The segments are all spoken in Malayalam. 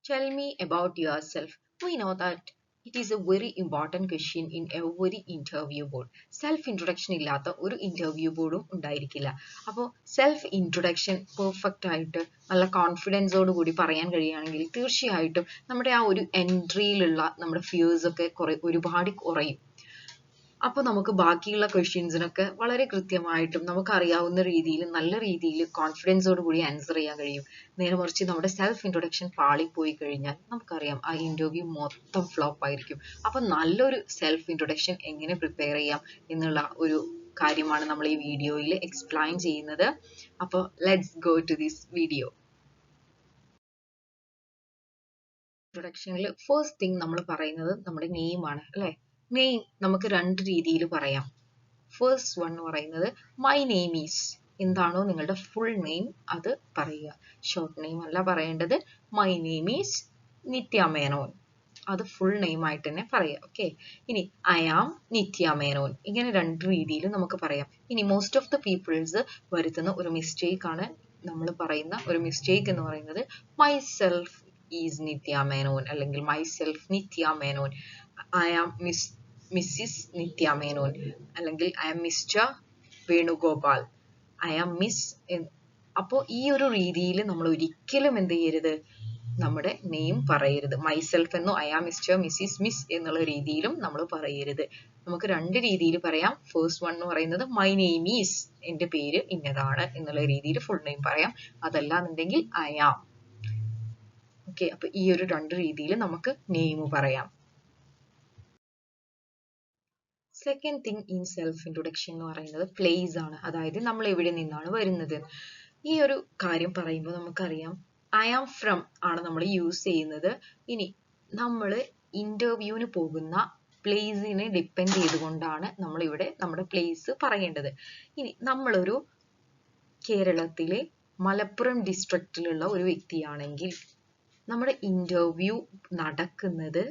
Tell me about yourself. We know that it is a very important question in every interview board. Self introduction ഇല്ലാത്ത ഒരു ഇന്റർവ്യൂ ബോർഡും ഉണ്ടായിരിക്കില്ല. അപ്പോൾ സെൽഫ് ഇൻട്രൊഡക്ഷൻ പെർഫെക്റ്റ് ആയിട്ട് നല്ല കോൺഫിഡൻസോട് കൂടി പറയാൻ കഴിയുകയാണെങ്കിൽ തീർച്ചയായിട്ടും നമ്മുടെ ആ ഒരു എൻട്രിയിലുള്ള നമ്മുടെ ഫിയേഴ്സ് ഒക്കെ ഒരുപാട് കുറയും. അപ്പോൾ നമുക്ക് ബാക്കിയുള്ള ക്വസ്റ്റ്യൻസിനൊക്കെ വളരെ കൃത്യമായിട്ടും നമുക്കറിയാവുന്ന രീതിയിൽ നല്ല രീതിയിൽ കോൺഫിഡൻസോട് കൂടി ആൻസർ ചെയ്യാൻ കഴിയും. നേരെ മറിച്ച് നമ്മുടെ സെൽഫ് ഇൻട്രൊഡക്ഷൻ പാളിപ്പോയി കഴിഞ്ഞാൽ നമുക്കറിയാം ആ ഇന്റർവ്യൂ മൊത്തം ഫ്ലോപ്പ് ആയിരിക്കും. അപ്പോൾ നല്ലൊരു സെൽഫ് ഇൻട്രൊഡക്ഷൻ എങ്ങനെ പ്രിപ്പയർ ചെയ്യാം എന്നുള്ള ഒരു കാര്യമാണ് നമ്മൾ ഈ വീഡിയോയിൽ എക്സ്പ്ലെയിൻ ചെയ്യുന്നത്. അപ്പോൾ let's go to this video. ഇൻട്രൊഡക്ഷനിൽ ഫസ്റ്റ് തിങ് നമ്മൾ പറയുന്നത് നമ്മുടെ നെയിമാണ് അല്ലേ? നെയിം നമുക്ക് രണ്ട് രീതിയിൽ പറയാം. ഫസ്റ്റ് വൺ എന്ന് പറയുന്നത് മൈ നെയിം ഈസ്, എന്താണോ നിങ്ങളുടെ ഫുൾ നെയിം അത് പറയുക. ഷോർട്ട് നെയിം അല്ല പറയേണ്ടത്. My name is Nithya Menon, അത് ഫുൾ നെയിം ആയിട്ട് തന്നെ പറയാം. ഓക്കെ, ഇനി ഐ ആം നിത്യ മേനോൻ, ഇങ്ങനെ രണ്ട് രീതിയിൽ നമുക്ക് പറയാം. ഇനി മോസ്റ്റ് ഓഫ് ദ പീപ്പിൾസ് വരുത്തുന്ന ഒരു മിസ്റ്റേക്ക് ആണ്, നമ്മൾ പറയുന്ന ഒരു മിസ്റ്റേക്ക് എന്ന് പറയുന്നത് myself is Nithya Menon അല്ലെങ്കിൽ myself Nithya Menon, I am Mrs Nithya Menon അല്ലെങ്കിൽ I am Mr Venugopal, I am Miss. അപ്പോൾ ഈ ഒരു രീതിയിൽ നമ്മൾ ഒരിക്കലും എന്ത് ചെയ്യരുത്, നമ്മുടെ നെയിം പറയരുത്. മൈസെൽഫ് എന്നോ I am mister missus miss എന്നുള്ള രീതിയിലും നമ്മൾ പറയരുത്. നമുക്ക് രണ്ട് രീതിയിൽ പറയാം. ഫസ്റ്റ് വൺ എന്ന് പറയുന്നത് മൈ നെയിം ഈസ്, എൻ്റെ പേര് ഇന്നതാണ് എന്നുള്ള രീതിയിൽ ഫുൾ നെയിം പറയാം. അതല്ല എന്നുണ്ടെങ്കിൽ ഐ ആം. ഓക്കെ, അപ്പൊ ഈ ഒരു രണ്ട് രീതിയിൽ നമുക്ക് നെയിം പറയാം. Second thing in self introduction എന്ന് പറയുന്നത് പ്ലേസ് ആണ്, അതായത് നമ്മൾ എവിടെ നിന്നാണ് വരുന്നത്. ഈ ഒരു കാര്യം പറയുമ്പോൾ നമുക്കറിയാം ഐ ആം ഫ്രം ആണ് നമ്മൾ യൂസ് ചെയ്യുന്നത്. ഇനി നമ്മൾ ഇന്റർവ്യൂവിന് പോകുന്ന പ്ലേസിനെ ഡിപ്പെൻഡ് ചെയ്തുകൊണ്ടാണ് നമ്മൾ ഇവിടെ നമ്മുടെ പ്ലേസ് പറയേണ്ടത്. ഇനി നമ്മളൊരു കേരളത്തിലെ മലപ്പുറം ഡിസ്ട്രിക്റ്റിലുള്ള ഒരു വ്യക്തിയാണെങ്കിൽ നമ്മുടെ ഇന്റർവ്യൂ നടക്കുന്നത്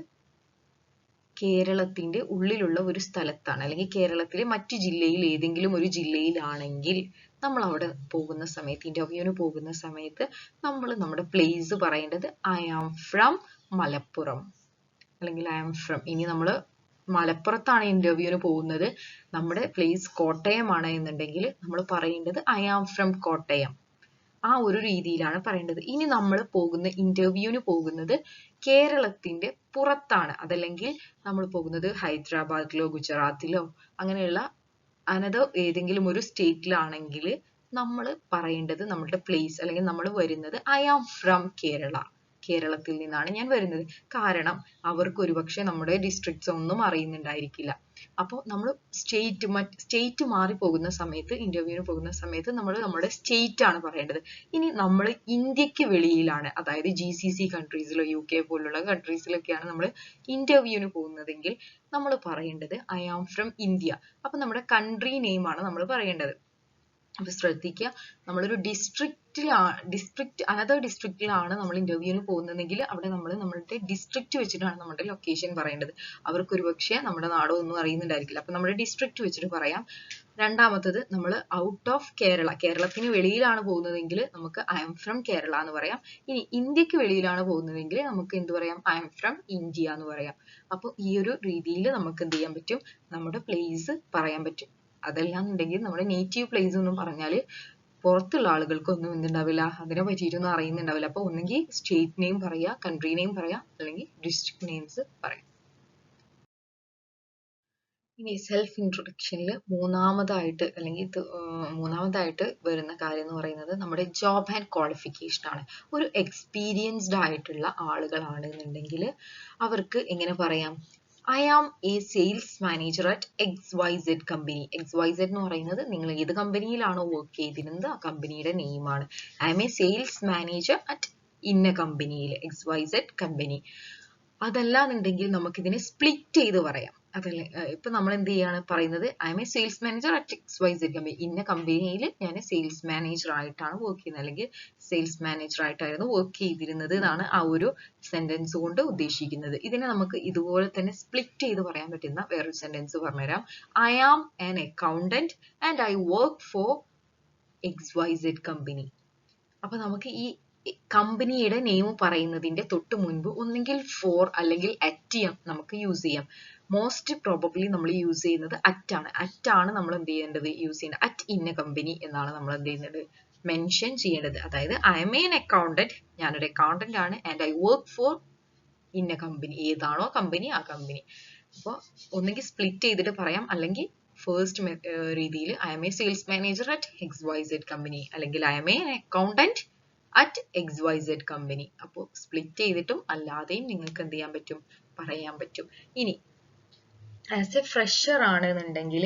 കേരളത്തിന്റെ ഉള്ളിലുള്ള ഒരു സ്ഥലത്താണ്, അല്ലെങ്കിൽ കേരളത്തിലെ മറ്റു ജില്ലയിൽ ഏതെങ്കിലും ഒരു ജില്ലയിലാണെങ്കിൽ നമ്മൾ അവിടെ പോകുന്ന സമയത്ത്, ഇന്റർവ്യൂവിന് പോകുന്ന സമയത്ത് നമ്മൾ നമ്മുടെ പ്ലേസ് പറയേണ്ടത് ഐ ആം ഫ്രം മലപ്പുറം അല്ലെങ്കിൽ ഐ ആം ഫ്രം. ഇനി നമ്മൾ മലപ്പുറത്താണ് ഇന്റർവ്യൂവിന് പോകുന്നത്, നമ്മുടെ പ്ലേസ് കോട്ടയമാണ് എന്നുണ്ടെങ്കിൽ നമ്മൾ പറയേണ്ടത് ഐ ആം ഫ്രം കോട്ടയം. ആ ഒരു രീതിയിലാണ് പറയേണ്ടത്. ഇനി നമ്മൾ പോകുന്ന ഇന്റർവ്യൂവിന് പോകുന്നത് കേരളത്തിന്റെ പുറത്താണ്, അതല്ലെങ്കിൽ നമ്മൾ പോകുന്നത് ഹൈദരാബാദിലോ ഗുജറാത്തിലോ അങ്ങനെയുള്ള അനദർ ഏതെങ്കിലും ഒരു സ്റ്റേറ്റിലാണെങ്കിൽ നമ്മൾ പറയേണ്ടത് നമ്മുടെ പ്ലേസ് അല്ലെങ്കിൽ നമ്മൾ വരുന്നത് ഐ ആം ഫ്രം കേരള, കേരളത്തിൽ നിന്നാണ് ഞാൻ വരുന്നത്. കാരണം അവർക്ക് ഒരുപക്ഷെ നമ്മുടെ ഡിസ്ട്രിക്ട്സ് ഒന്നും അറിയുന്നുണ്ടായിരിക്കില്ല. അപ്പോൾ നമ്മൾ സ്റ്റേറ്റ് മാറി പോകുന്ന സമയത്ത്, ഇന്റർവ്യൂവിന് പോകുന്ന സമയത്ത് നമ്മൾ നമ്മുടെ സ്റ്റേറ്റ് ആണ് പറയേണ്ടത്. ഇനി നമ്മൾ ഇന്ത്യക്ക് വെളിയിലാണ്, അതായത് GCC കൺട്രീസിലോ UK പോലുള്ള കൺട്രീസിലൊക്കെയാണ് നമ്മൾ ഇന്റർവ്യൂവിന് പോകുന്നതെങ്കിൽ നമ്മൾ പറയേണ്ടത് ഐ ആം ഫ്രം ഇന്ത്യ. അപ്പൊ നമ്മുടെ കൺട്രി നെയിം ആണ് നമ്മൾ പറയേണ്ടത്. അപ്പൊ ശ്രദ്ധിക്കുക, നമ്മളൊരു അനദർ ഡിസ്ട്രിക്റ്റിലാണ് നമ്മൾ ഇന്റർവ്യൂവിന് പോകുന്നതെങ്കിൽ അവിടെ നമ്മൾ നമ്മളുടെ ഡിസ്ട്രിക്റ്റ് വെച്ചിട്ടാണ് നമ്മുടെ ലൊക്കേഷൻ പറയേണ്ടത്. അവർക്ക് ഒരുപക്ഷെ നമ്മുടെ നാടോ ഒന്നും അറിയുന്നുണ്ടായിരിക്കില്ല. അപ്പൊ നമ്മുടെ ഡിസ്ട്രിക്റ്റ് വെച്ചിട്ട് പറയാം. രണ്ടാമത്തത്, നമ്മൾ ഔട്ട് ഓഫ് കേരള, കേരളത്തിന് വെളിയിലാണ് പോകുന്നതെങ്കിൽ നമുക്ക് ഐ എം ഫ്രം കേരള എന്ന് പറയാം. ഇനി ഇന്ത്യക്ക് വെളിയിലാണ് പോകുന്നതെങ്കിൽ നമുക്ക് എന്ത് പറയാം, ഐ എം ഫ്രം ഇന്ത്യ എന്ന് പറയാം. അപ്പോൾ ഈ ഒരു രീതിയിൽ നമുക്ക് എന്ത് ചെയ്യാൻ പറ്റും, നമ്മുടെ പ്ലേസ് പറയാൻ പറ്റും. അതല്ലാന്നുണ്ടെങ്കിൽ നമ്മുടെ നേറ്റീവ് പ്ലേസ് ഒന്നും പറഞ്ഞാൽ പുറത്തുള്ള ആളുകൾക്കൊന്നും എന്തുണ്ടാവില്ല, അതിനെ പറ്റിയിട്ടൊന്നും അറിയുന്നുണ്ടാവില്ല. അപ്പൊ ഒന്നെങ്കിൽ സ്റ്റേറ്റ് നെയിം പറയാ, കൺട്രി നെയിം പറയാ, അല്ലെങ്കിൽ ഡിസ്ട്രിക്ട് നെയിംസ് പറയാം. ഇനി സെൽഫ് ഇൻട്രൊഡക്ഷനിൽ മൂന്നാമതായിട്ട് വരുന്ന കാര്യം എന്ന് പറയുന്നത് നമ്മുടെ ജോബ് ആൻഡ് ക്വാളിഫിക്കേഷൻ ആണ്. ഒരു എക്സ്പീരിയൻസ്ഡ് ആയിട്ടുള്ള ആളുകളാണെന്നുണ്ടെങ്കിൽ അവർക്ക് എങ്ങനെ പറയാം, I am a sales manager at XYZ company. XYZ എന്ന് പറയുന്നത് നിങ്ങൾ ഏത് കമ്പനിയിലാണോ വർക്ക് ചെയ്തിരുന്നത് ആ കമ്പനിയുടെ നെയിമാണ്. I am a sales manager at ഇന്ന കമ്പനിയിൽ, XYZ കമ്പനി. അതല്ലാന്നുണ്ടെങ്കിൽ നമുക്കിതിനെ സ്പ്ലിറ്റ് ചെയ്ത് പറയാം. അതല്ലേ, ഇപ്പൊ നമ്മൾ എന്ത് ചെയ്യാണ് പറയുന്നത്, I am a sales manager at XYZ company, ഇന്ന കമ്പനിയിൽ ഞാൻ സെയിൽസ് മാനേജർ ആയിട്ടാണ് വർക്ക് ചെയ്യുന്നത്, അല്ലെങ്കിൽ സെയിൽസ് മാനേജർ ആയിട്ടായിരുന്നു വർക്ക് ചെയ്തിരുന്നത് എന്നാണ് ആ ഒരു സെന്റൻസ് കൊണ്ട് ഉദ്ദേശിക്കുന്നത്. ഇതിനെ നമുക്ക് ഇതുപോലെ തന്നെ സ്പ്ലിറ്റ് ചെയ്ത് പറയാൻ പറ്റുന്ന വേറൊരു സെന്റൻസ് പറഞ്ഞുതരാം. I am an accountant and I work for XYZ company. അപ്പൊ നമുക്ക് ഈ കമ്പനിയുടെ നെയിം പറയുന്നതിന്റെ തൊട്ട് മുൻപ് ഒന്നെങ്കിൽ ഫോർ അല്ലെങ്കിൽ അറ്റ് നമുക്ക് യൂസ് ചെയ്യാം. മോസ്റ്റ് പ്രോബബ്ലി നമ്മൾ യൂസ് ചെയ്യുന്നത് അറ്റ് ആണ് നമ്മൾ എന്ത് ചെയ്യേണ്ടത് യൂസ് ചെയ്യേണ്ടത്. അറ്റ് ഇന്ന കമ്പനി എന്നാണ് നമ്മൾ എന്ത് ചെയ്യുന്നത് മെൻഷൻ ചെയ്യേണ്ടത്. അതായത് ഐ എം എൻ അക്കൗണ്ടന്റ്, ഞാനൊരു അക്കൗണ്ടന്റ് ആണ്, ആൻഡ് ഐ വർക്ക് ഫോർ ഇന്ന കമ്പനി, ഏതാണോ കമ്പനി ആ കമ്പനി. അപ്പോൾ ഒന്നെങ്കിൽ സ്പ്ലിറ്റ് ചെയ്തിട്ട് പറയാം, അല്ലെങ്കിൽ ഫസ്റ്റ് രീതിയിൽ I am a sales manager at XYZ company, അല്ലെങ്കിൽ I am a accountant at XYZ company. അപ്പോൾ സ്പ്ലിറ്റ് ചെയ്തിട്ടും അല്ലാതെയും നിങ്ങൾക്ക് എന്ത് ചെയ്യാൻ പറ്റും പറയാൻ പറ്റും. ഇനി ആസ് എ ഫ്രഷർ ആണെന്നുണ്ടെങ്കിൽ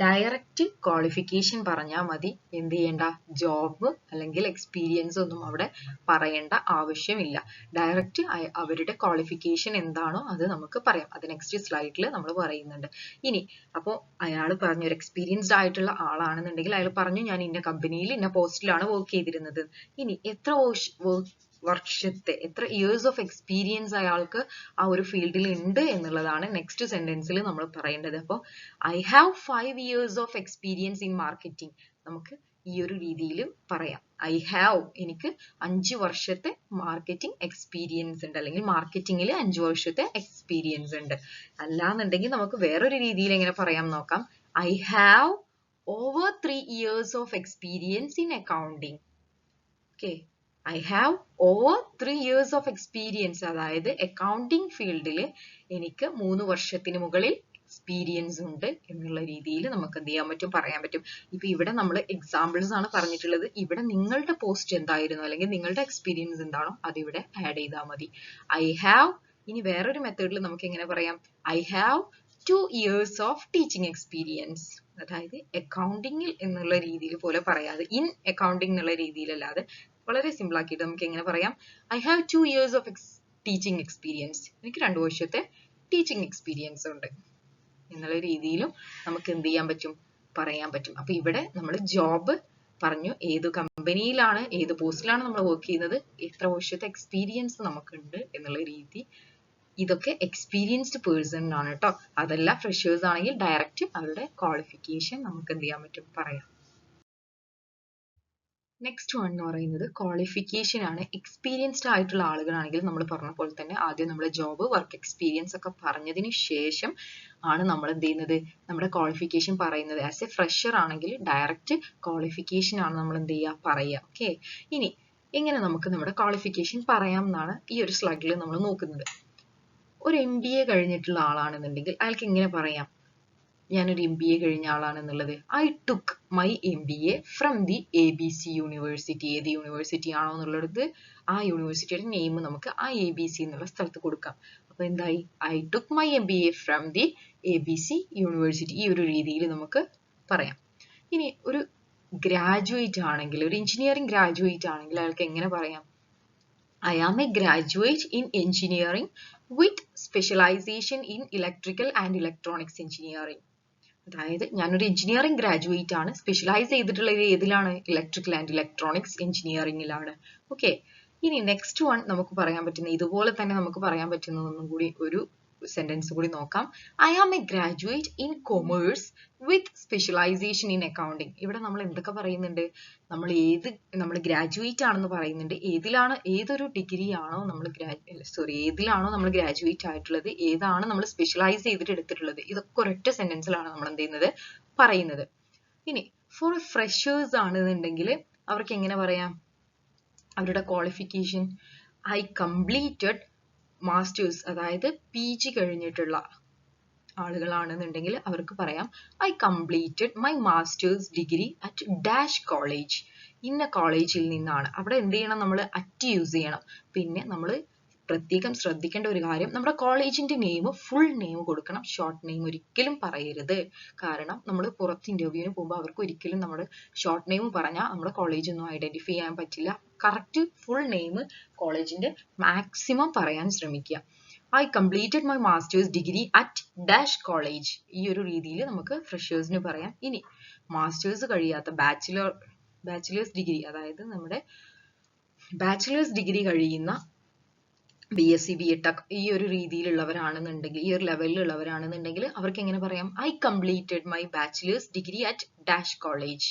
ഡയറക്റ്റ് ക്വാളിഫിക്കേഷൻ പറഞ്ഞാൽ മതി. എന്ത് ചെയ്യേണ്ട ജോബ് അല്ലെങ്കിൽ എക്സ്പീരിയൻസ് ഒന്നും അവിടെ പറയേണ്ട ആവശ്യമില്ല. ഡയറക്റ്റ് അവരുടെ ക്വാളിഫിക്കേഷൻ എന്താണോ അത് നമുക്ക് പറയാം. അത് നെക്സ്റ്റ് സ്ലൈഡിൽ നമ്മൾ പറയുന്നുണ്ട്. ഇനി അപ്പോൾ അയാൾ പറഞ്ഞു ഒരു എക്സ്പീരിയൻസ്ഡ് ആയിട്ടുള്ള ആളാണെന്നുണ്ടെങ്കിൽ അയാൾ പറഞ്ഞു ഞാൻ ഇന്ന കമ്പനിയിൽ ഇന്ന പോസ്റ്റിലാണ് വർക്ക് ചെയ്തിരുന്നത്. ഇനി എത്ര വർഷത്തെ എത്ര ഇയേഴ്സ് ഓഫ് എക്സ്പീരിയൻസ് അയാൾക്ക് ആ ഒരു ഫീൽഡിൽ ഉണ്ട് എന്നുള്ളതാണ് നെക്സ്റ്റ് സെന്റൻസിൽ നമ്മൾ പറയേണ്ടത്. അപ്പോൾ I have 5 years of experience in marketing നമുക്ക് ഈ ഒരു രീതിയിൽ പറയാം. ഐ ഹാവ് എനിക്ക് 5 വർഷത്തെ മാർക്കറ്റിംഗ് എക്സ്പീരിയൻസ് ഉണ്ട്, അല്ലെങ്കിൽ മാർക്കറ്റിംഗിൽ 5 വർഷത്തെ എക്സ്പീരിയൻസ് ഉണ്ട്. അല്ലാന്നുണ്ടെങ്കിൽ നമുക്ക് വേറൊരു രീതിയിൽ എങ്ങനെ പറയാം നോക്കാം. I have over 3 years of experience in accounting. Okay, I have over 3 years of experience. അതായത് അക്കൗണ്ടിങ് ഫീൽഡിൽ എനിക്ക് 3 വർഷത്തിന് മുകളിൽ എക്സ്പീരിയൻസ് ഉണ്ട് എന്നുള്ള രീതിയിൽ നമുക്ക് എന്ത് ചെയ്യാൻ പറ്റും പറയാൻ പറ്റും. ഇപ്പൊ ഇവിടെ നമ്മൾ എക്സാമ്പിൾസ് ആണ് പറഞ്ഞിട്ടുള്ളത്. ഇവിടെ നിങ്ങളുടെ പോസ്റ്റ് എന്തായിരുന്നു അല്ലെങ്കിൽ നിങ്ങളുടെ എക്സ്പീരിയൻസ് എന്താണോ അത് ഇവിടെ ആഡ് ചെയ്താൽ മതി. ഐ ഹാവ്, ഇനി വേറൊരു മെത്തേഡിൽ നമുക്ക് എങ്ങനെ പറയാം, I have 2 years of teaching experience. അതായത് അക്കൗണ്ടിങ്ങിൽ എന്നുള്ള രീതിയിൽ പോലെ പറയാതെ ഇൻ അക്കൗണ്ടിങ് എന്നുള്ള രീതിയിലല്ലാതെ വളരെ സിമ്പിൾ ആക്കിയിട്ട് നമുക്ക് എങ്ങനെ പറയാം, I have 2 years of teaching experience. എനിക്ക് 2 വർഷത്തെ ടീച്ചിങ് എക്സ്പീരിയൻസ് ഉണ്ട് എന്നുള്ള രീതിയിലും നമുക്ക് എന്ത് ചെയ്യാൻ പറ്റും പറയാൻ പറ്റും. അപ്പൊ ഇവിടെ നമ്മൾ ജോബ് പറഞ്ഞു, ഏത് കമ്പനിയിലാണ് ഏത് പോസ്റ്റിലാണ് നമ്മൾ വർക്ക് ചെയ്യുന്നത്, എത്ര വർഷത്തെ എക്സ്പീരിയൻസ് നമുക്കുണ്ട് എന്നുള്ള രീതി. ഇതൊക്കെ എക്സ്പീരിയൻസ്ഡ് പേഴ്സൺ ആണ് കേട്ടോ. അതല്ല ഫ്രഷേഴ്സ് ആണെങ്കിൽ ഡയറക്റ്റ് അവരുടെ ക്വാളിഫിക്കേഷൻ നമുക്ക് എന്ത് ചെയ്യാൻ പറ്റും പറയാം. നെക്സ്റ്റ് വൺ എന്ന് പറയുന്നത് ക്വാളിഫിക്കേഷൻ ആണ്. എക്സ്പീരിയൻസ്ഡ് ആയിട്ടുള്ള ആളുകളാണെങ്കിൽ നമ്മൾ പറഞ്ഞ പോലെ തന്നെ ആദ്യം നമ്മുടെ ജോബ് വർക്ക് എക്സ്പീരിയൻസ് ഒക്കെ പറഞ്ഞതിന് ശേഷം ആണ് നമ്മൾ എന്ത് ചെയ്യുന്നത് നമ്മുടെ ക്വാളിഫിക്കേഷൻ പറയുന്നത്. ആസ് എ ഫ്രഷർ ആണെങ്കിൽ ഡയറക്റ്റ് ക്വാളിഫിക്കേഷൻ ആണ് നമ്മൾ എന്ത് ചെയ്യുക പറയുക. ഓക്കെ, ഇനി എങ്ങനെ നമുക്ക് നമ്മുടെ ക്വാളിഫിക്കേഷൻ പറയാം എന്നാണ് ഈ ഒരു സ്ലൈഡിൽ നമ്മൾ നോക്കുന്നത്. ഒരു MBA കഴിഞ്ഞിട്ടുള്ള ആളാണെന്നുണ്ടെങ്കിൽ അയാൾക്ക് എങ്ങനെ പറയാം ഞാനൊരു MBA കഴിഞ്ഞ ആളാണെന്നുള്ളത്. I took my MBA from the ABC university. ഏത് യൂണിവേഴ്സിറ്റി ആണോ എന്നുള്ളത് ആ യൂണിവേഴ്സിറ്റിയുടെ നെയിം നമുക്ക് ആ ABC എന്നുള്ള സ്ഥലത്ത് കൊടുക്കാം. അപ്പൊ എന്തായി, I took my MBA from the ABC university. ഈ ഒരു രീതിയിൽ നമുക്ക് പറയാം. ഇനി ഒരു ഗ്രാജുവേറ്റ് ആണെങ്കിൽ, ഒരു എഞ്ചിനീയറിംഗ് ഗ്രാജുവേറ്റ് ആണെങ്കിൽ അയാൾക്ക് എങ്ങനെ പറയാം, I am a graduate in engineering with specialization in electrical and electronics engineering. അതായത് ഞാനൊരു എഞ്ചിനീയറിംഗ് ഗ്രാജുവേറ്റ് ആണ്, സ്പെഷ്യലൈസ് ചെയ്തിട്ടുള്ളത് ഏതിലാണ്, ഇലക്ട്രിക്കൽ ആൻഡ് ഇലക്ട്രോണിക്സ് എഞ്ചിനീയറിംഗിലാണ്. ഓക്കെ, ഇനി നെക്സ്റ്റ് വൺ നമുക്ക് പറയാൻ പറ്റുന്ന ഇതുപോലെ തന്നെ നമുക്ക് പറയാൻ പറ്റുന്ന ഒന്നും കൂടി ഒരു സെന്റൻസ് കൂടി നോക്കാം. I am a graduate in commerce with specialisation in accounting. ഇവിടെ നമ്മൾ എന്തൊക്കെ പറയുന്നുണ്ട്, നമ്മൾ ഗ്രാജുവേറ്റ് ആണെന്ന് പറയുന്നുണ്ട്. ഏതൊരു ഡിഗ്രി ആണോ നമ്മൾ ഏതിലാണോ നമ്മൾ ഗ്രാജുവേറ്റ് ആയിട്ടുള്ളത്, ഏതാണ് നമ്മൾ സ്പെഷ്യലൈസ് ചെയ്തിട്ട് എടുത്തിട്ടുള്ളത്, ഇതൊക്കെ ഒരൊറ്റ സെന്റൻസിലാണ് നമ്മൾ എന്ത് ചെയ്യുന്നത് പറയുന്നത്. ഇനി ഫോർ ഫ്രഷേഴ്സ് ആണെന്നുണ്ടെങ്കിൽ അവർക്ക് എങ്ങനെ പറയാം അവരുടെ ക്വാളിഫിക്കേഷൻ, ഐ കംപ്ലീറ്റഡ് മാസ്റ്റേഴ്സ്. അതായത് PG കഴിഞ്ഞിട്ടുള്ള ആളുകളാണെന്നുണ്ടെങ്കിൽ അവർക്ക് പറയാം I completed my masters degree at dash college. ഇന്ന കോളേജിൽ നിന്നാണ്. അവിടെ എന്ത് ചെയ്യണം, നമ്മൾ അറ്റ് യൂസ് ചെയ്യണം. പിന്നെ നമ്മൾ പ്രത്യേകം ശ്രദ്ധിക്കേണ്ട ഒരു കാര്യം, നമ്മുടെ കോളേജിന്റെ നെയിം ഫുൾ നെയിം കൊടുക്കണം, ഷോർട്ട് നെയിം ഒരിക്കലും പറയരുത്. കാരണം നമ്മൾ പുറത്ത് ഇന്റർവ്യൂവിന് പോകുമ്പോൾ അവർക്ക് ഒരിക്കലും നമ്മൾ ഷോർട്ട് നെയിം പറഞ്ഞാൽ നമ്മുടെ കോളേജ് ഒന്നും ഐഡന്റിഫൈ ചെയ്യാൻ പറ്റില്ല. കറക്റ്റ് ഫുൾ നെയിം കോളേജിന്റെ മാക്സിമം പറയാൻ ശ്രമിക്കുക. I completed my masters degree at dash college. ഈ ഒരു രീതിയിൽ നമുക്ക് ഫ്രഷേഴ്സിന് പറയാം. ഇനി മാസ്റ്റേഴ്സ് കഴിയാത്ത ബാച്ചിലേഴ്സ് ഡിഗ്രി, അതായത് നമ്മുടെ ബാച്ചിലേഴ്സ് ഡിഗ്രി കഴിയുന്ന BSc BTech ഈ ഒരു രീതിയിലുള്ളവരാണെന്നുണ്ടെങ്കിൽ, ഈ ഒരു ലെവലിലുള്ളവരാണെന്നുണ്ടെങ്കിൽ അവർക്ക് എങ്ങനെ പറയാം, I completed my bachelor's degree at dash college.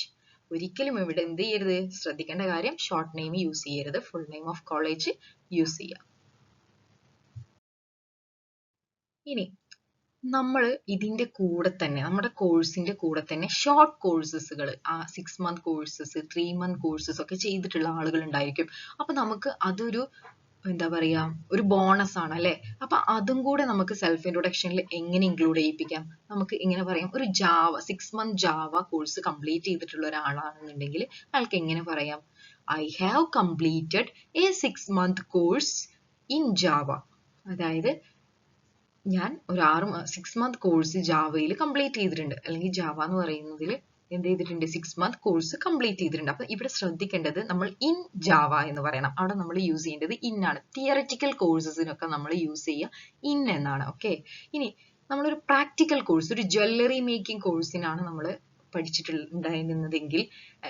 ഒരിക്കലും ഇവിടെ എന്ത് ചെയ്യരുത്, ശ്രദ്ധിക്കേണ്ട കാര്യം ഷോർട്ട് നെയിം യൂസ് ചെയ്യരുത്, full name of college use ചെയ്യുക. ഇനി നമ്മൾ ഇതിന്റെ കൂടെ തന്നെ നമ്മുടെ കോഴ്സിന്റെ കൂടെ തന്നെ ഷോർട്ട് കോഴ്സസുകൾ, 6 month കോഴ്സസ്, 3 month കോഴ്സസ് ഒക്കെ ചെയ്തിട്ടുള്ള ആളുകൾ ഉണ്ടായിരിക്കും. അപ്പൊ നമുക്ക് അതൊരു എന്താ പറയാ, ഒരു ബോണസ് ആണ് അല്ലെ. അപ്പൊ അതും കൂടെ നമുക്ക് സെൽഫ് ഇൻട്രൊഡക്ഷനിൽ എങ്ങനെ ഇൻക്ലൂഡ് ചെയ്യിപ്പിക്കാം? നമുക്ക് ഇങ്ങനെ പറയാം, ഒരു 6 month ജാവ കോഴ്സ് കംപ്ലീറ്റ് ചെയ്തിട്ടുള്ള ഒരാളാണെന്നുണ്ടെങ്കിൽ അയാൾക്ക് എങ്ങനെ പറയാം? I have completed A 6 month course in Java. അതായത് ഞാൻ ഒരു 6 month കോഴ്സ് ജാവയിൽ കംപ്ലീറ്റ് ചെയ്തിട്ടുണ്ട്, അല്ലെങ്കിൽ ജാവ എന്ന് പറയുന്നതിൽ എന്ത് ചെയ്തിട്ടുണ്ട്, 6 month കോഴ്സ് കംപ്ലീറ്റ് ചെയ്തിട്ടുണ്ട്. അപ്പൊ ഇവിടെ ശ്രദ്ധിക്കേണ്ടത് നമ്മൾ ഇൻ ജാവ എന്ന് പറയണം. അവിടെ നമ്മൾ യൂസ് ചെയ്യേണ്ടത് ഇൻ ആണ്. തിയററ്റിക്കൽ കോഴ്സസിനൊക്കെ നമ്മൾ യൂസ് ചെയ്യുക ഇൻ എന്നാണ്. ഓക്കെ. ഇനി നമ്മളൊരു പ്രാക്ടിക്കൽ കോഴ്സ്, ഒരു ജ്വല്ലറി മേക്കിംഗ് കോഴ്സിനാണ് നമ്മൾ പഠിച്ചിട്ടുണ്ടായിരുന്നതെങ്കിൽ,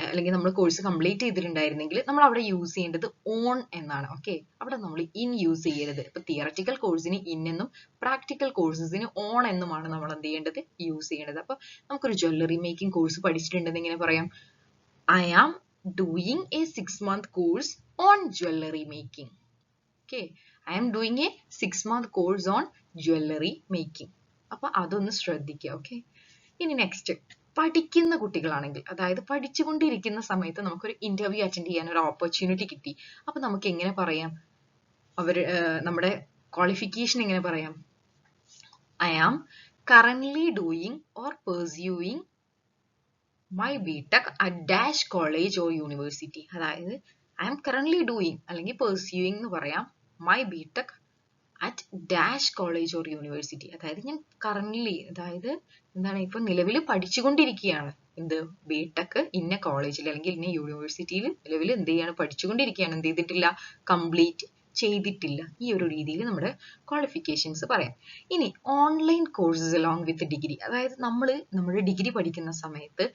അല്ലെങ്കിൽ നമ്മൾ കോഴ്സ് കംപ്ലീറ്റ് ചെയ്തിട്ടുണ്ടായിരുന്നെങ്കിൽ നമ്മൾ അവിടെ യൂസ് ചെയ്യേണ്ടത് ഓൺ എന്നാണ്. ഓക്കെ. അവിടെ നമ്മൾ ഇൻ യൂസ് ചെയ്യരുത്. ഇപ്പൊ തിയററ്റിക്കൽ കോഴ്സിന് ഇൻ എന്നും പ്രാക്ടിക്കൽ കോഴ്സസിന് ഓൺ എന്നുമാണ് നമ്മൾ എന്ത് ചെയ്യേണ്ടത്, യൂസ് ചെയ്യേണ്ടത്. അപ്പൊ നമുക്കൊരു ജ്വല്ലറി മേക്കിംഗ് കോഴ്സ് പഠിച്ചിട്ടുണ്ടെന്ന് ഇങ്ങനെ പറയാം, I am doing a 6 month course on jewellery making. Okay, I am doing a 6 month course on jewellery making. അപ്പൊ അതൊന്ന് ശ്രദ്ധിക്കുക. ഓക്കെ. ഇനി നെക്സ്റ്റ്, പഠിക്കുന്ന കുട്ടികളാണെങ്കിൽ, അതായത് പഠിച്ചുകൊണ്ടിരിക്കുന്ന സമയത്ത് നമുക്കൊരു ഇന്റർവ്യൂ അറ്റൻഡ് ചെയ്യാൻ ഒരു ഓപ്പർച്യൂണിറ്റി കിട്ടി. അപ്പൊ നമുക്ക് എങ്ങനെ പറയാം, നമ്മുടെ ക്വാളിഫിക്കേഷൻ എങ്ങനെ പറയാം? I am currently doing or pursuing my BTech at dash college or university. അതായത് ഐ ആം കറന്റ്ലി ഡൂയിങ് അല്ലെങ്കിൽ പെർസ്യൂയിങ് എന്ന് പറയാം my BTech at dash college or university. അതായത് ഞാൻ കറന്റ്ലി, അതായത് എന്താണ്, ഇപ്പൊ നിലവിൽ പഠിച്ചുകൊണ്ടിരിക്കുകയാണ്. എന്ത്, ബിടെക് ഇന്ന കോളേജിൽ അല്ലെങ്കിൽ ഇന്ന യൂണിവേഴ്സിറ്റിയിൽ നിലവിൽ എന്ത് ചെയ്യാണ്, പഠിച്ചുകൊണ്ടിരിക്കുകയാണ്. എന്ത് ചെയ്തിട്ടില്ല, കംപ്ലീറ്റ് ചെയ്തിട്ടില്ല. ഈ ഒരു രീതിയിൽ നമ്മുടെ ക്വാളിഫിക്കേഷൻസ് പറയാം. ഇനി online courses along with degree, അതായത് നമ്മുടെ ഡിഗ്രി പഠിക്കുന്ന സമയത്ത്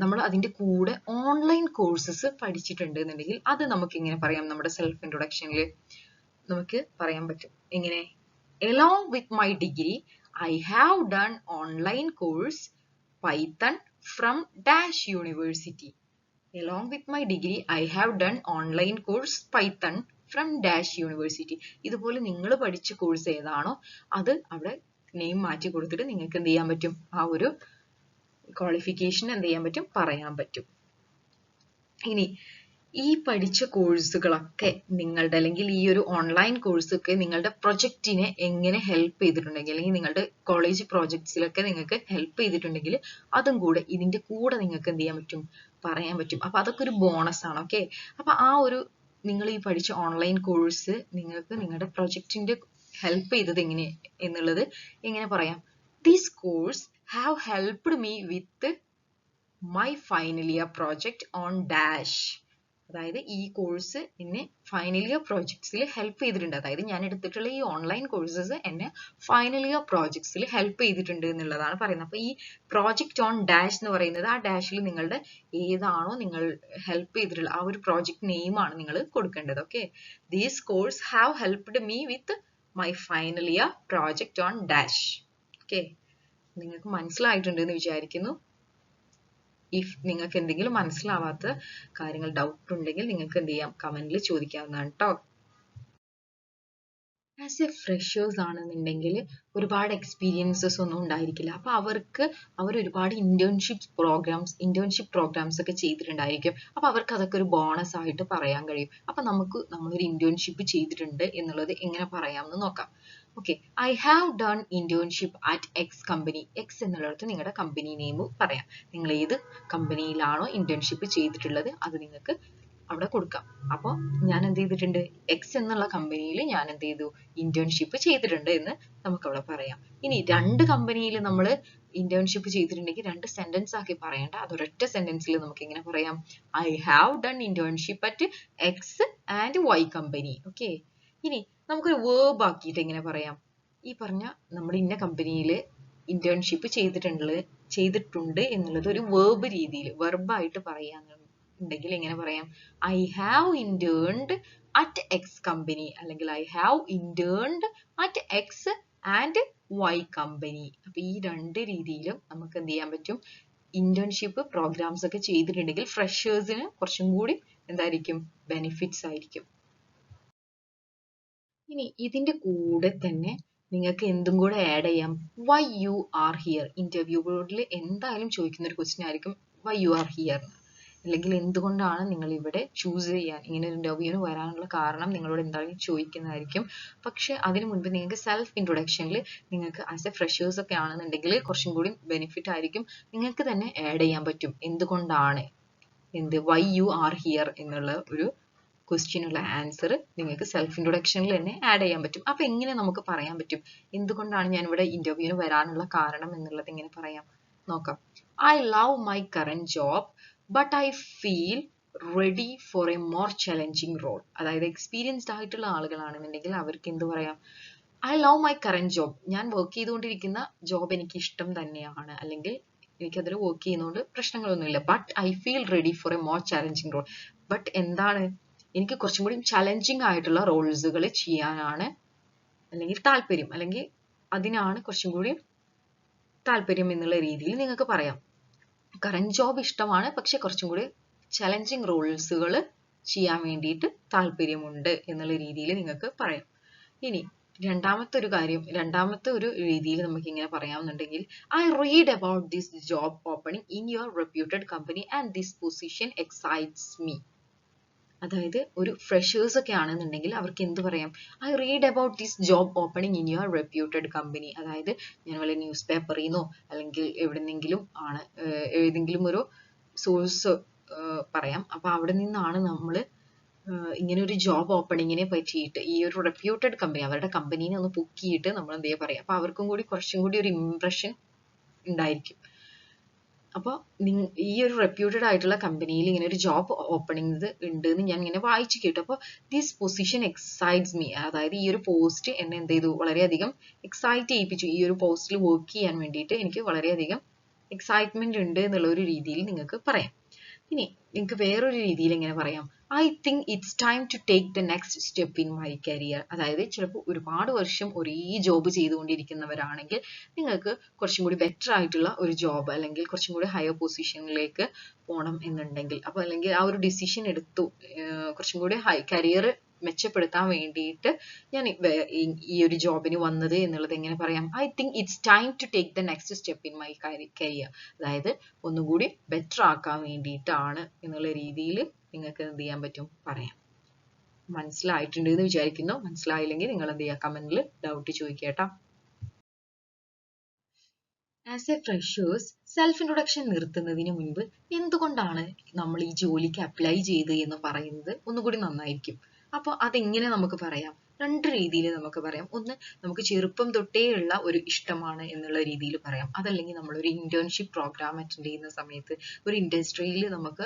നമ്മൾ അതിന്റെ കൂടെ ഓൺലൈൻ കോഴ്സസ് പഠിച്ചിട്ടുണ്ട് എന്നുണ്ടെങ്കിൽ അത് നമുക്ക് എങ്ങനെ പറയാം? നമ്മുടെ സെൽഫ് ഇൻട്രൊഡക്ഷനിൽ നമുക്ക് പറയാൻ പറ്റും. എങ്ങനെ? along with my degree I have done online course Python from dash university. along with my degree I have done online course Python from dash university. ഇതുപോലെ നിങ്ങൾ പഠിച്ച കോഴ്സ് ഏതാണോ അത് അവിടെ നെയിം മാറ്റി കൊടുത്തിട്ട് നിങ്ങൾക്ക് എന്ത് ചെയ്യാൻ പറ്റും, ആ ഒരു ക്വാളിഫിക്കേഷൻ എന്ത് ചെയ്യാൻ പറ്റും, പറയാൻ പറ്റും. ഇനി ഈ പഠിച്ച കോഴ്സുകളൊക്കെ നിങ്ങളുടെ, അല്ലെങ്കിൽ ഈ ഒരു ഓൺലൈൻ കോഴ്സൊക്കെ നിങ്ങളുടെ പ്രൊജക്റ്റിനെ എങ്ങനെ ഹെൽപ്പ് ചെയ്തിട്ടുണ്ടെങ്കിൽ, അല്ലെങ്കിൽ നിങ്ങളുടെ കോളേജ് പ്രോജക്ട്സിലൊക്കെ നിങ്ങൾക്ക് ഹെൽപ്പ് ചെയ്തിട്ടുണ്ടെങ്കിൽ അതും കൂടെ ഇതിന്റെ കൂടെ നിങ്ങൾക്ക് എന്ത് ചെയ്യാൻ പറ്റും, പറയാൻ പറ്റും. അപ്പൊ അതൊക്കെ ഒരു ബോണസ് ആണ്. ഓക്കെ. അപ്പൊ ആ ഒരു നിങ്ങൾ ഈ പഠിച്ച ഓൺലൈൻ കോഴ്സ് നിങ്ങൾക്ക് നിങ്ങളുടെ പ്രൊജക്റ്റിന്റെ ഹെൽപ്പ് ചെയ്തത് എങ്ങനെ എന്നുള്ളത് എങ്ങനെ പറയാം? This course have helped me with my final year project on dash. അതായത് ഈ കോഴ്സ് എന്നെ ഫൈനൽ ഇയർ പ്രോജക്ട്സിൽ ഹെൽപ്പ് ചെയ്തിട്ടുണ്ട്. അതായത് ഞാൻ എടുത്തിട്ടുള്ള ഈ ഓൺലൈൻ കോഴ്സസ് എന്നെ ഫൈനൽ ഇയർ പ്രോജക്ട്സിൽ ഹെൽപ്പ് ചെയ്തിട്ടുണ്ട് എന്നുള്ളതാണ് പറയുന്നത്. അപ്പൊ ഈ പ്രോജക്റ്റ് ഓൺ ഡാഷ് എന്ന് പറയുന്നത്, ആ ഡാഷിൽ നിങ്ങളുടെ ഏതാണോ നിങ്ങൾ ഹെൽപ്പ് ചെയ്തിട്ടുള്ള ആ ഒരു പ്രോജക്റ്റ് നെയിം ആണ് നിങ്ങൾ കൊടുക്കേണ്ടത്. Okay. These course have helped me with my final year project on dash. Okay, നിങ്ങൾക്ക് മനസ്സിലായിട്ടുണ്ട് എന്ന് വിചാരിക്കുന്നു. ഇഫ് നിങ്ങൾക്ക് എന്തെങ്കിലും മനസ്സിലാവാത്ത കാര്യങ്ങൾ, ഡൗട്ട് ഉണ്ടെങ്കിൽ നിങ്ങൾക്ക് എന്ത് ചെയ്യാം, കമന്റിൽ ചോദിക്കാവുന്നതാണ് കേട്ടോ. ആസ് എ ഫ്രഷേഴ്സ് ആണെന്നുണ്ടെങ്കിൽ ഒരുപാട് എക്സ്പീരിയൻസസ് ഒന്നും ഉണ്ടായിരിക്കില്ല. അപ്പൊ അവർ ഒരുപാട് ഇന്റേൺഷിപ്പ് പ്രോഗ്രാംസ് ഒക്കെ ചെയ്തിട്ടുണ്ടായിരിക്കും. അപ്പൊ അവർക്ക് അതൊക്കെ ഒരു ബോണസ് ആയിട്ട് പറയാൻ കഴിയും. അപ്പൊ നമ്മളൊരു ഇന്റേൺഷിപ്പ് ചെയ്തിട്ടുണ്ട് എന്നുള്ളത് എങ്ങനെ പറയാമെന്ന് നോക്കാം. Okay, I have done internship at X company. X എന്നുള്ളിടത്ത് നിങ്ങളുടെ കമ്പനി നെയിം പറയാം. നിങ്ങൾ ഏത് കമ്പനിയിലാണോ ഇന്റേൺഷിപ്പ് ചെയ്തിട്ടുള്ളത് അത് നിങ്ങൾക്ക് അവിടെ കൊടുക്കാം. അപ്പോൾ ഞാൻ എന്ത് ചെയ്തിട്ടുണ്ട്, എക്സ് എന്നുള്ള കമ്പനിയിൽ ഞാൻ എന്ത് ചെയ്തു, ഇന്റേൺഷിപ്പ് ചെയ്തിട്ടുണ്ട് എന്ന് നമുക്ക് അവിടെ പറയാം. ഇനി 2 കമ്പനിയിൽ നമ്മൾ ഇന്റേൺഷിപ്പ് ചെയ്തിട്ടുണ്ടെങ്കിൽ 2 സെന്റൻസ് ആക്കി പറയേണ്ട, അതൊരൊറ്റ സെന്റൻസിൽ നമുക്ക് എങ്ങനെ പറയാം, I have done internship at X and Y company. Okay. ഇനി നമുക്കൊരു വേർബ് ആക്കിയിട്ട് എങ്ങനെ പറയാം, ഈ പറഞ്ഞ നമ്മൾ ഇന്ന കമ്പനിയിൽ ഇന്റേൺഷിപ്പ് ചെയ്തിട്ടുണ്ട് എന്നുള്ളത് ഒരു വേർബ് രീതിയിൽ വെർബായിട്ട് പറയാന്നുണ്ടെങ്കിൽ എങ്ങനെ പറയാം, I have interned at X company, അല്ലെങ്കിൽ I have interned at X and Y company. അപ്പൊ ഈ 2 രീതിയിലും നമുക്ക് എന്ത് ചെയ്യാൻ പറ്റും, ഇന്റേൺഷിപ്പ് പ്രോഗ്രാംസ് ഒക്കെ ചെയ്തിട്ടുണ്ടെങ്കിൽ ഫ്രഷേഴ്സിന് കുറച്ചും കൂടി എന്തായിരിക്കും ബെനിഫിറ്റ്സ് ആയിരിക്കും. ഇനി ഇതിന്റെ കൂടെ തന്നെ നിങ്ങൾക്ക് എന്തും കൂടെ ആഡ് ചെയ്യാം. Why you are here. Interview ബോർഡിൽ എന്തായാലും ചോദിക്കുന്ന ഒരു ക്വസ്റ്റ്യൻ ആയിരിക്കും വൈ യു ആർ ഹിയർ, അല്ലെങ്കിൽ എന്തുകൊണ്ടാണ് നിങ്ങൾ ഇവിടെ ചൂസ് ചെയ്യാൻ, ഇങ്ങനെ ഒരു ഇന്റർവ്യൂവിന് വരാനുള്ള കാരണം നിങ്ങളോട് എന്തായാലും ചോദിക്കുന്നതായിരിക്കും. പക്ഷെ അതിനു മുൻപ് നിങ്ങൾക്ക് സെൽഫ് ഇൻട്രൊഡക്ഷനിൽ നിങ്ങൾക്ക് ആസ് എ ഫ്രഷേഴ്സ് ഒക്കെ ആണെന്നുണ്ടെങ്കിൽ കുറച്ചും കൂടി ബെനിഫിറ്റ് ആയിരിക്കും. നിങ്ങൾക്ക് തന്നെ ആഡ് ചെയ്യാൻ പറ്റും എന്തുകൊണ്ടാണ്, വൈ യു ആർ ഹിയർ എന്നുള്ള ഒരു ക്വസ്റ്റ്യനുള്ള ആൻസർ നിങ്ങൾക്ക് സെൽഫ് ഇൻട്രൊഡക്ഷനിൽ തന്നെ ആഡ് ചെയ്യാൻ പറ്റും. അപ്പൊ എങ്ങനെ നമുക്ക് പറയാൻ പറ്റും എന്തുകൊണ്ടാണ് ഞാൻ ഇവിടെ ഇന്റർവ്യൂവിന് വരാനുള്ള കാരണം എന്നുള്ളത് എങ്ങനെ പറയാം നോക്കാം. I love my current job but I feel ready for a more challenging role. അതായത് എക്സ്പീരിയൻസ്ഡ് ആയിട്ടുള്ള ആളുകളാണെന്നുണ്ടെങ്കിൽ അവർക്ക് എന്ത് പറയാം, I love my current job, ഞാൻ വർക്ക് ചെയ്തുകൊണ്ടിരിക്കുന്ന ജോബ് എനിക്ക് ഇഷ്ടം തന്നെയാണ്, അല്ലെങ്കിൽ എനിക്കതിൽ വർക്ക് ചെയ്യുന്നതുകൊണ്ട് പ്രശ്നങ്ങളൊന്നുമില്ല. But I feel ready for a more challenging role. But എന്താണ്, എനിക്ക് കുറച്ചും കൂടി ചലഞ്ചിങ് ആയിട്ടുള്ള റോൾസുകൾ ചെയ്യാനാണ് അല്ലെങ്കിൽ താല്പര്യം, അല്ലെങ്കിൽ അതിനാണ് കുറച്ചും കൂടി താല്പര്യം എന്നുള്ള രീതിയിൽ നിങ്ങൾക്ക് പറയാം. കറന്റ് ജോബ് ഇഷ്ടമാണ്, പക്ഷെ കുറച്ചും കൂടി ചലഞ്ചിങ് റോൾസുകൾ ചെയ്യാൻ വേണ്ടിയിട്ട് താല്പര്യമുണ്ട് എന്നുള്ള രീതിയിൽ നിങ്ങൾക്ക് പറയാം. ഇനി രണ്ടാമത്തെ ഒരു രീതിയിൽ നമുക്ക് ഇങ്ങനെ പറയാമെന്നുണ്ടെങ്കിൽ, I read about this job opening in your reputed company and this position excites me. അതായത് ഒരു ഫ്രഷേഴ്സ് ഒക്കെ ആണെന്നുണ്ടെങ്കിൽ അവർക്ക് എന്ത് പറയാം, I read about this job opening in your reputed company. അതായത് ഞാൻ വല്ല ന്യൂസ് പേപ്പറിൽ നിന്നോ അല്ലെങ്കിൽ എവിടെന്നെങ്കിലും ആണ് ഏതെങ്കിലും ഒരു സോഴ്സ് പറയാം. അപ്പൊ അവിടെ നിന്നാണ് നമ്മൾ ഇങ്ങനെ ഒരു ജോബ് ഓപ്പണിങ്ങിനെ പറ്റിയിട്ട് ഈ ഒരു റെപ്യൂട്ടഡ് കമ്പനി അവരുടെ കമ്പനീനെ ഒന്ന് പൊക്കിയിട്ട് നമ്മൾ എന്ത് ചെയ്യാ പറയാം. അപ്പൊ അവർക്കും കൂടി കുറച്ചും കൂടി ഒരു ഇംപ്രഷൻ ഉണ്ടായിരിക്കും. അപ്പോൾ ഈ ഒരു റെപ്യൂട്ടഡ് ആയിട്ടുള്ള കമ്പനിയിൽ ഇങ്ങനെ ഒരു ജോബ് ഓപ്പണിംഗ് ഉണ്ട് എന്ന് ഞാൻ ഇങ്ങനെ വായിച്ചു കേട്ടു. അപ്പോൾ ദിസ് പൊസിഷൻ എക്സൈറ്റ്സ് മീ. അതായത് ഈ ഒരു പോസ്റ്റ് എന്നെ എന്ത് ചെയ്തു, വളരെയധികം എക്സൈറ്റ് ചെയ്യിപ്പിച്ചു. ഈ ഒരു പോസ്റ്റിൽ വർക്ക് ചെയ്യാൻ വേണ്ടിയിട്ട് എനിക്ക് വളരെയധികം എക്സൈറ്റ്മെന്റ് ഉണ്ട് എന്നുള്ള ഒരു രീതിയിൽ നിങ്ങൾക്ക് പറയാം. ഇനി നിങ്ങൾക്ക് വേറൊരു രീതിയിൽ എങ്ങനെ പറയാം, I think it's time to take the next step in my career. അതായത് ചിലപ്പോൾ ഒരുപാട് വർഷം ഒരേ ജോബ് ചെയ്തുകൊണ്ടിരിക്കുന്നവരാണെങ്കിൽ നിങ്ങൾക്ക് കുറച്ചും കൂടി ബെറ്റർ ആയിട്ടുള്ള ഒരു ജോബ് അല്ലെങ്കിൽ കുറച്ചും കൂടി ഹയർ പൊസിഷനിലേക്ക് പോകണം എന്നുണ്ടെങ്കിൽ, അപ്പോൾ അല്ലെങ്കിൽ ആ ഒരു ഡിസിഷൻ എടുത്തു കുറച്ചും കൂടി കരിയർ മെച്ചപ്പെടുത്താൻ വേണ്ടിയിട്ട് ഞാൻ ഈ ഒരു ജോബിന് വന്നത് എന്നുള്ളത് എങ്ങനെ പറയാം, I think it's time to take the next step in my career. അതായത് ഒന്നുകൂടി ബെറ്റർ ആക്കാൻ വേണ്ടിയിട്ടാണ് എന്നുള്ള രീതിയിൽ നിങ്ങൾക്ക് എന്ത് ചെയ്യാൻ പറ്റും പറയാം. മനസ്സിലായിട്ടുണ്ട് എന്ന് വിചാരിക്കുന്നു. മനസ്സിലായില്ലെങ്കിൽ നിങ്ങൾ എന്ത് ചെയ്യുക, കമന്റിൽ ഡൗട്ട് ചോദിക്കേട്ടാ. As a freshers self introduction നിർത്തുന്നതിന് മുൻപ് എന്തുകൊണ്ടാണ് നമ്മൾ ഈ ജോലിക്ക് അപ്ലൈ ചെയ്ത് എന്ന് പറയുന്നത് ഒന്നുകൂടി നന്നായിരിക്കും. അപ്പോൾ അതെങ്ങനെ നമുക്ക് പറയാം, രണ്ട് രീതിയിൽ നമുക്ക് പറയാം. ഒന്ന്, നമുക്ക് ചെറുപ്പം തൊട്ടേ ഉള്ള ഒരു ഇഷ്ടമാണ് എന്നുള്ള രീതിയിൽ പറയാം. അതല്ലെങ്കിൽ നമ്മൾ ഒരു ഇന്റേൺഷിപ്പ് പ്രോഗ്രാം അറ്റൻഡ് ചെയ്യുന്ന സമയത്ത് ഒരു ഇൻഡസ്ട്രിയിൽ നമുക്ക്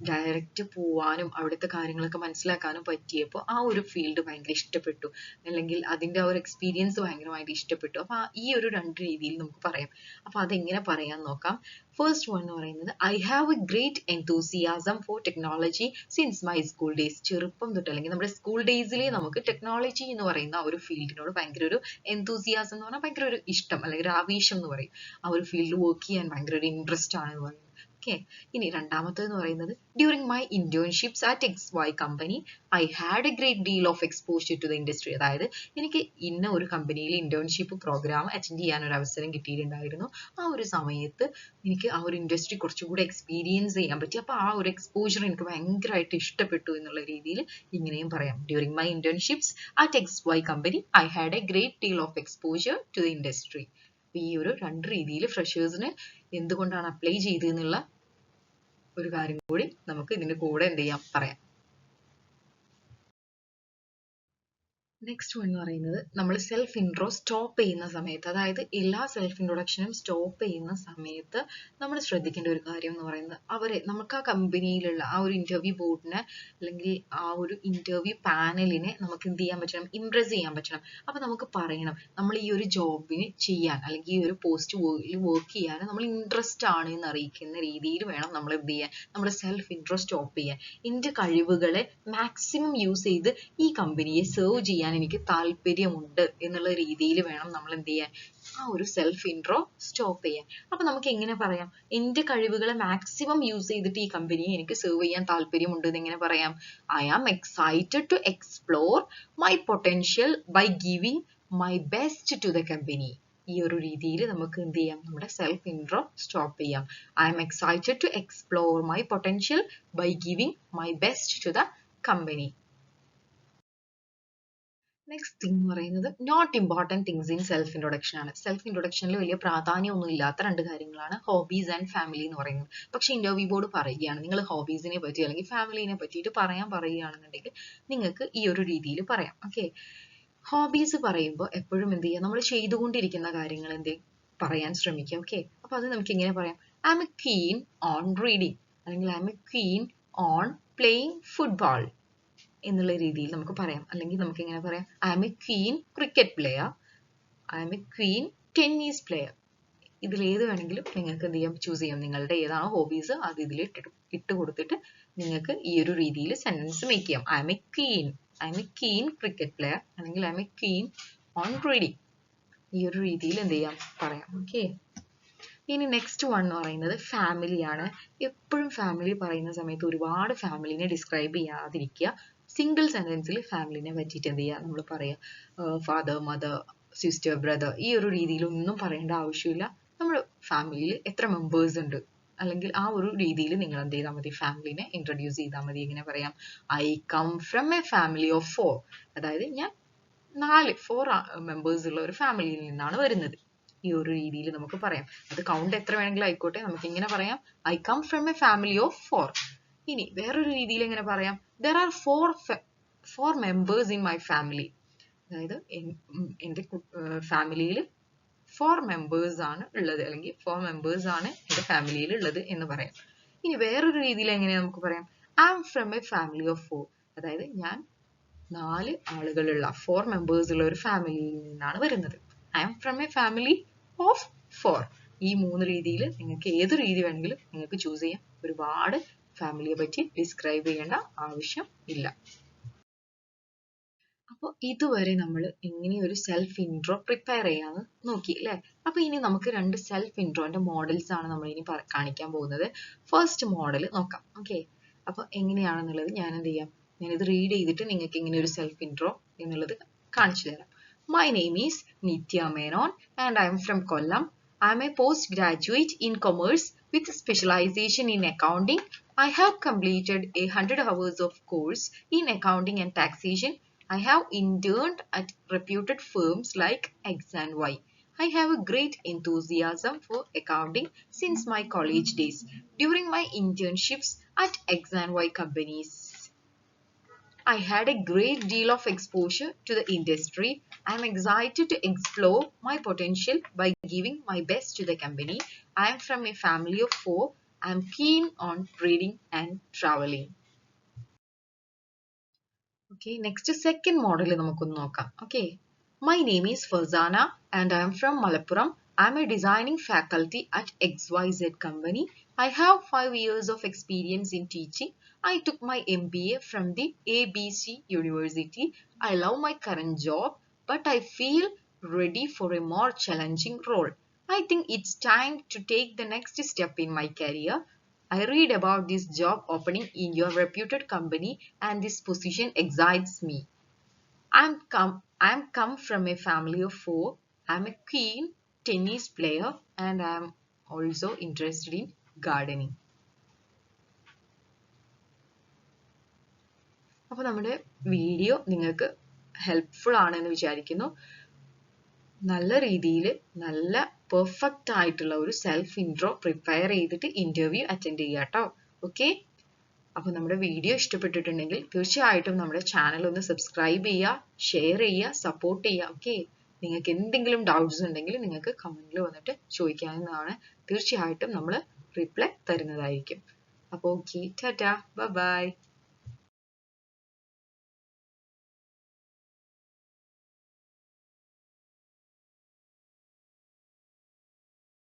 ഡയറക്റ്റ് പോവാനും അവിടുത്തെ കാര്യങ്ങളൊക്കെ മനസ്സിലാക്കാനും പറ്റിയപ്പോൾ ആ ഒരു ഫീൽഡ് ഭയങ്കര ഇഷ്ടപ്പെട്ടു, അല്ലെങ്കിൽ അതിന്റെ ആ ഒരു എക്സ്പീരിയൻസ് ഭയങ്കരമായിട്ട് ഇഷ്ടപ്പെട്ടു. അപ്പൊ ഈ ഒരു രണ്ട് രീതിയിൽ നമുക്ക് പറയാം. അപ്പൊ അതെങ്ങനെ പറയാൻ നോക്കാം. ഫസ്റ്റ് വൺ എന്ന് പറയുന്നത്, I have A great enthusiasm four technology since my school days. ചെറുപ്പം തൊട്ട് അല്ലെങ്കിൽ നമ്മുടെ സ്കൂൾ ഡേയ്സിൽ നമുക്ക് ടെക്നോളജി എന്ന് പറയുന്ന ഒരു ഫീൽഡിനോട് ഭയങ്കര ഒരു എൻതൂസിയാസം എന്ന് പറഞ്ഞാൽ ഭയങ്കര ഒരു ഇഷ്ടം അല്ലെങ്കിൽ ഒരു ആവേശം എന്ന് പറയും. ആ ഒരു ഫീൽഡിൽ വർക്ക് ചെയ്യാൻ ഭയങ്കര ഒരു ഇൻട്രസ്റ്റ് ആണ് എന്ന് പറയുന്നത്. ഓക്കെ. ഇനി രണ്ടാമത്തേത് എന്ന് പറയുന്നത്, during my internships at XY company I had a great deal of exposure to the industry. അതായത് എനിക്ക് ഇന്ന ഒരു കമ്പനിയിൽ ഇന്റേൺഷിപ്പ് പ്രോഗ്രാം അറ്റൻഡ് ചെയ്യാൻ ഒരു അവസരം കിട്ടിയിട്ടുണ്ടായിരുന്നു. ആ ഒരു സമയത്ത് എനിക്ക് ആ ഒരു ഇൻഡസ്ട്രി കുറച്ചും കൂടി എക്സ്പീരിയൻസ് ചെയ്യാൻ പറ്റി. അപ്പൊ ആ ഒരു എക്സ്പോഷർ എനിക്ക് ഭയങ്കരമായിട്ട് ഇഷ്ടപ്പെട്ടു എന്നുള്ള രീതിയിൽ ഇങ്ങനെയും പറയാം. During my internships at XY company I had a great deal of exposure to the industry. ഈ ഒരു രണ്ട് രീതിയിൽ ഫ്രഷേഴ്സിന് എന്തുകൊണ്ടാണ് അപ്ലൈ ചെയ്തെന്നുള്ള ഒരു കാര്യം കൂടി നമുക്ക് ഇതിന്റെ കൂടെ എന്ത് ചെയ്യാം പറയാം. നെക്സ്റ്റ് വൺ എന്ന് പറയുന്നത്, നമ്മൾ സെൽഫ് ഇൻട്രോ സ്റ്റോപ്പ് ചെയ്യുന്ന സമയത്ത്, അതായത് എല്ലാ സെൽഫ് ഇൻട്രൊഡക്ഷനും സ്റ്റോപ്പ് ചെയ്യുന്ന സമയത്ത് നമ്മൾ ശ്രദ്ധിക്കേണ്ട ഒരു കാര്യം എന്ന് പറയുന്നത്, നമുക്ക് ആ കമ്പനിയിലുള്ള ആ ഒരു ഇന്റർവ്യൂ ബോർഡിനെ അല്ലെങ്കിൽ ആ ഒരു ഇന്റർവ്യൂ പാനലിനെ നമുക്ക് എന്ത് ചെയ്യാൻ പറ്റണം, ഇംപ്രസ് ചെയ്യാൻ പറ്റണം. അപ്പൊ നമുക്ക് പറയണം, നമ്മൾ ഈ ഒരു ജോബിന് ചെയ്യാൻ അല്ലെങ്കിൽ ഈ ഒരു പോസ്റ്റ് വർക്ക് ചെയ്യാൻ നമ്മൾ ഇൻട്രസ്റ്റ് ആണ് എന്ന് അറിയിക്കുന്ന രീതിയിൽ വേണം നമ്മൾ എന്ത് ചെയ്യാൻ, നമ്മുടെ സെൽഫ് ഇൻട്രോ സ്റ്റോപ്പ് ചെയ്യാൻ. എന്റെ കഴിവുകളെ മാക്സിമം യൂസ് ചെയ്ത് ഈ കമ്പനിയെ സെർവ് ചെയ്യാൻ എനിക്ക് താല്പര്യമുണ്ട് എന്നുള്ള രീതിയിൽ വേണം നമ്മൾ എന്ത് ചെയ്യാൻ, ആ ഒരു സെൽഫ് ഇൻട്രോ സ്റ്റോപ്പ് ചെയ്യാൻ. അപ്പൊ നമുക്ക് എങ്ങനെ പറയാം, എന്റെ കഴിവുകളെ മാക്സിമം യൂസ് ചെയ്തിട്ട് ഈ കമ്പനിയെ എനിക്ക് സെർവ് ചെയ്യാൻ താല്പര്യമുണ്ട് എന്ന് എങ്ങനെ പറയാം? I am excited to explore my potential by giving my best to the company. ഈ ഒരു രീതിയിൽ നമുക്ക് എന്ത് ചെയ്യാം, നമ്മുടെ സെൽഫ് ഇൻട്രോ സ്റ്റോപ്പ് ചെയ്യാം. I am excited to explore my potential by giving my best to the company. Next thing എന്ന് പറയുന്നത് not important things in self introduction ആണ്. സെൽഫ് ഇൻട്രൊഡക്ഷനിൽ വലിയ പ്രാധാന്യമൊന്നും ഇല്ലാത്ത രണ്ട് കാര്യങ്ങളാണ് ഹോബീസ് ആൻഡ് ഫാമിലി എന്ന് പറയുന്നത്. പക്ഷെ ഇന്റർവ്യൂ ബോർഡ് പറയുകയാണ്, നിങ്ങൾ ഹോബീസിനെ പറ്റി അല്ലെങ്കിൽ ഫാമിലിനെ പറ്റിയിട്ട് പറയുകയാണെന്നുണ്ടെങ്കിൽ നിങ്ങൾക്ക് ഈ ഒരു രീതിയിൽ പറയാം. ഓക്കെ, ഹോബീസ് പറയുമ്പോൾ എപ്പോഴും എന്ത് ചെയ്യുക, നമ്മൾ ചെയ്തുകൊണ്ടിരിക്കുന്ന കാര്യങ്ങൾ പറയാൻ ശ്രമിക്കുക. ഓക്കെ, അപ്പൊ അത് നമുക്ക് എങ്ങനെ പറയാം? I am a keen on reading, അല്ലെങ്കിൽ I am a keen on playing football എന്നുള്ള രീതിയിൽ നമുക്ക് പറയാം. അല്ലെങ്കിൽ നമുക്ക് എങ്ങനെ പറയാം? I am a queen cricket player, I am a queen tennis player. ഇതിൽ ഏത് വേണമെങ്കിലും നിങ്ങൾക്ക് എന്ത് ചെയ്യാം, ചൂസ് ചെയ്യാം. നിങ്ങളുടെ ഏതാണോ ഹോബീസ് അത് ഇതിൽ ഇട്ട് കൊടുത്തിട്ട് നിങ്ങൾക്ക് ഈ ഒരു രീതിയിൽ സെന്റൻസ് മേക്ക് ചെയ്യാം. I am a keen cricket player, അല്ലെങ്കിൽ I am a queen on reading. ഈ ഒരു രീതിയിൽ എന്ത് ചെയ്യാം, പറയാം. ഓക്കെ, ഇനി നെക്സ്റ്റ് വൺ എന്ന് പറയുന്നത് ഫാമിലിയാണ്. എപ്പോഴും ഫാമിലി പറയുന്ന സമയത്ത് ഒരുപാട് ഫാമിലിനെ ഡിസ്ക്രൈബ് ചെയ്യാതിരിക്കുക. സിംഗിൾ സെന്റൻസിൽ ഫാമിലിനെ പറ്റിയിട്ട് എന്ത് ചെയ്യുക, നമ്മൾ പറയാം ഫാദർ, മദർ, സിസ്റ്റർ, ബ്രദർ. ഈ ഒരു രീതിയിലൊന്നും പറയേണ്ട ആവശ്യമില്ല. നമ്മുടെ ഫാമിലിയിൽ എത്ര മെമ്പേഴ്സ് ഉണ്ട്, അല്ലെങ്കിൽ ആ ഒരു രീതിയിൽ നിങ്ങൾ എന്ത് ചെയ്താൽ മതി, ഫാമിലിനെ ഇൻട്രൊഡ്യൂസ് ചെയ്താൽ മതി. എങ്ങനെ പറയാം? I come from a family of 4, അതായത് ഞാൻ 4 മെമ്പേഴ്സ് ഉള്ള ഒരു ഫാമിലിയിൽ നിന്നാണ് വരുന്നത്. ഈ ഒരു രീതിയിൽ നമുക്ക് പറയാം. അത് കൗണ്ട് എത്ര വേണമെങ്കിലും ആയിക്കോട്ടെ, നമുക്ക് ഇങ്ങനെ പറയാം, I come from a family of 4. ഇനി വേറൊരു രീതിയിൽ എങ്ങനെ പറയാം? There are 4 members in my family, അതായത് എൻ്റെ ഫാമിലിയിൽ 4 മെമ്പേഴ്സ് ആണ് ഉള്ളത്, അല്ലെങ്കിൽ 4 മെമ്പേഴ്സ് ആണ് എൻ്റെ ഫാമിലിയിൽ ഉള്ളത് എന്ന് പറയാം. ഇനി വേറൊരു രീതിയിൽ എങ്ങനെയാ നമുക്ക് പറയാം? I am from a family of 4, അതായത് ഞാൻ 4 ആളുകളുള്ള 4 മെമ്പേഴ്സ് ഉള്ള ഒരു ഫാമിലിയിൽ നിന്നാണ് വരുന്നത്. I am from a family of 4. ഈ 3 രീതിയിൽ നിങ്ങൾക്ക് ഏത് രീതി വേണമെങ്കിലും നിങ്ങൾക്ക് ചൂസ് ചെയ്യാം. ഒരുപാട് ഫാമിലിയെ പറ്റി ഡിസ്ക്രൈബ് ചെയ്യേണ്ട ആവശ്യം ഇല്ല. അപ്പോൾ ഇതുവരെ നമ്മൾ എങ്ങനെ ഒരു സെൽഫ് ഇൻട്രോ പ്രിപ്പയർ ചെയ്യാന്ന് നോക്കി അല്ലേ? അപ്പൊ ഇനി നമുക്ക് 2 സെൽഫ് ഇൻട്രോന്റെ മോഡൽസ് ആണ് നമ്മൾ ഇനി കാണിക്കാൻ പോകുന്നത്. ഫസ്റ്റ് മോഡൽ നോക്കാം. ഓക്കെ, അപ്പൊ എങ്ങനെയാണെന്നുള്ളത് ഞാൻ എന്ത് ചെയ്യാം, ഞാനിത് റീഡ് ചെയ്തിട്ട് നിങ്ങൾക്ക് എങ്ങനെ ഒരു സെൽഫ് ഇൻട്രോ എന്നുള്ളത് കാണിച്ചു തരാം. My name is Nithya Menon and I am from Kollam. I am a postgraduate in commerce with specialization in accounting. I have completed a 100 hours of course in accounting and taxation. I have interned at reputed firms like X and Y. I have a great enthusiasm for accounting since my college days. During my internships at X and Y companies, I had a great deal of exposure to the industry. I am excited to explore my potential by giving my best to the company. I am from a family of 4. I am keen on reading and traveling. Okay, next second model നമുക്കൊന്ന് നോക്കാം. Okay, my name is Farzana and I am from Malappuram. I am a designing faculty at XYZ company. I have 5 years of experience in teaching. I took my MBA from the ABC University. I love my current job, but I feel ready for a more challenging role. I think it's time to take the next step in my career. I read about this job opening in your reputed company and this position excites me. I'm come from a family of 4. I'm a keen tennis player and I'm also interested in gardening. അപ്പോൾ നമ്മുടെ വീഡിയോ നിങ്ങൾക്ക് ഹെൽപ്ഫുൾ ആണെന്ന് വിചാരിക്കുന്നു. നല്ല രീതിയിൽ നല്ല പെർഫെക്റ്റ് ആയിട്ടുള്ള ഒരു സെൽഫ് ഇൻട്രോ പ്രിപ്പയർ ചെയ്തിട്ട് ഇന്റർവ്യൂ അറ്റൻഡ് ചെയ്യുക കേട്ടോ. ഓക്കെ, അപ്പോൾ നമ്മുടെ വീഡിയോ ഇഷ്ടപ്പെട്ടിട്ടുണ്ടെങ്കിൽ തീർച്ചയായിട്ടും നമ്മുടെ ചാനൽ ഒന്ന് സബ്സ്ക്രൈബ് ചെയ്യുക, ഷെയർ ചെയ്യുക, സപ്പോർട്ട് ചെയ്യുക. ഓക്കെ, നിങ്ങൾക്ക് എന്തെങ്കിലും ഡൗട്ട്സ് ഉണ്ടെങ്കിൽ നിങ്ങൾക്ക് കമന്റിൽ വന്നിട്ട് ചോദിക്കാവുന്നതാണ്. തീർച്ചയായിട്ടും നമ്മൾ റിപ്ലൈ തരുന്നതായിരിക്കും. അപ്പോൾ ഓക്കെ, ടാറ്റാ, ബൈ ബൈ.